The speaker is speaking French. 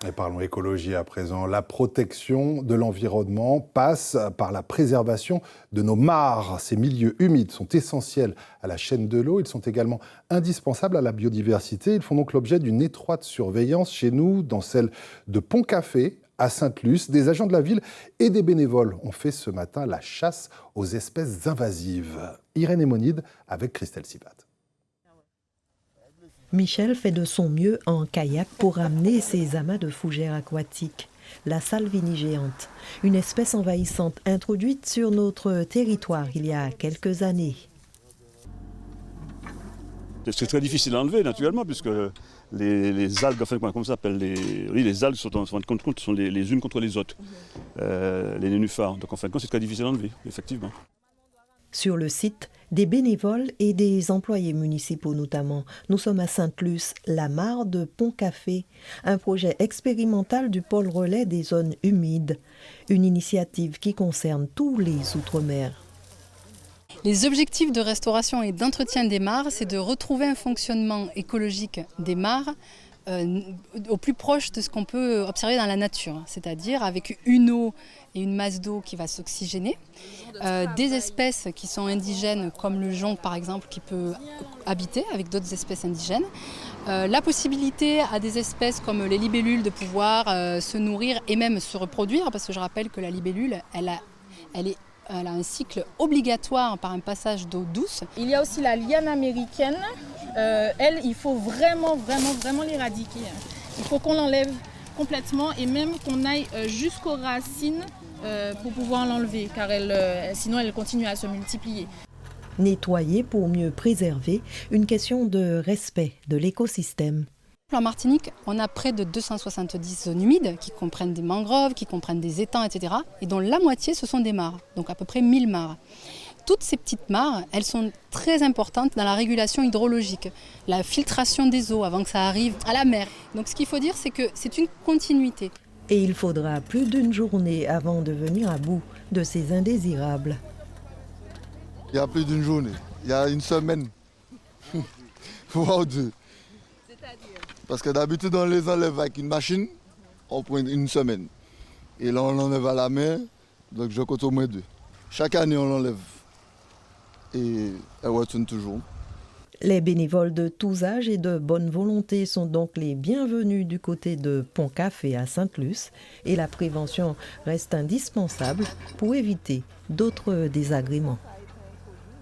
Et parlons écologie à présent. La protection de l'environnement passe par la préservation de nos mares. Ces milieux humides sont essentiels à la chaîne de l'eau. Ils sont également indispensables à la biodiversité. Ils font donc l'objet d'une étroite surveillance chez nous, dans celle de Pont-Café, à Sainte-Luce. Des agents de la ville et des bénévoles ont fait ce matin la chasse aux espèces invasives. Irène Hémonide avec Christelle Sivat. Michel fait de son mieux en kayak pour ramener ses amas de fougères aquatiques. La salvini géante, une espèce envahissante introduite sur notre territoire il y a quelques années. C'est très difficile à enlever naturellement puisque les algues, enfin comment ça s'appelle, les algues sont en fin de compte sont les unes contre les autres, les nénuphars. Donc en fin de compte c'est très difficile à enlever, effectivement. Sur le site, des bénévoles et des employés municipaux notamment. Nous sommes à Sainte-Luce, la mare de Pont-Café, un projet expérimental du pôle relais des zones humides. Une initiative qui concerne tous les Outre-mer. Les objectifs de restauration et d'entretien des mares, c'est de retrouver un fonctionnement écologique des mares au plus proche de ce qu'on peut observer dans la nature, c'est-à-dire avec une eau et une masse d'eau qui va s'oxygéner, des espèces qui sont indigènes comme le jonc par exemple qui peut habiter avec d'autres espèces indigènes, la possibilité à des espèces comme les libellules de pouvoir se nourrir et même se reproduire, parce que je rappelle que la libellule elle a un cycle obligatoire par un passage d'eau douce. Il y a aussi la liane américaine. Elle, il faut vraiment l'éradiquer. Il faut qu'on l'enlève complètement et même qu'on aille jusqu'aux racines pour pouvoir l'enlever, car sinon elle continue à se multiplier. Nettoyer pour mieux préserver, une question de respect de l'écosystème. En Martinique, on a près de 270 zones humides qui comprennent des mangroves, qui comprennent des étangs, etc. et dont la moitié ce sont des mares, donc à peu près 1000 mares. Toutes ces petites mares, elles sont très importantes dans la régulation hydrologique, la filtration des eaux avant que ça arrive à la mer. Donc ce qu'il faut dire, c'est que c'est une continuité. Et il faudra plus d'une journée avant de venir à bout de ces indésirables. Il y a plus d'une journée, il y a une semaine, voire deux. Parce que d'habitude on les enlève avec une machine, on prend une semaine. Et là on l'enlève à la main, donc je compte au moins 2. Chaque année on l'enlève. Et elle retourne toujours. Les bénévoles de tous âges et de bonne volonté sont donc les bienvenus du côté de Pont-Café à Sainte-Luce. Et la prévention reste indispensable pour éviter d'autres désagréments.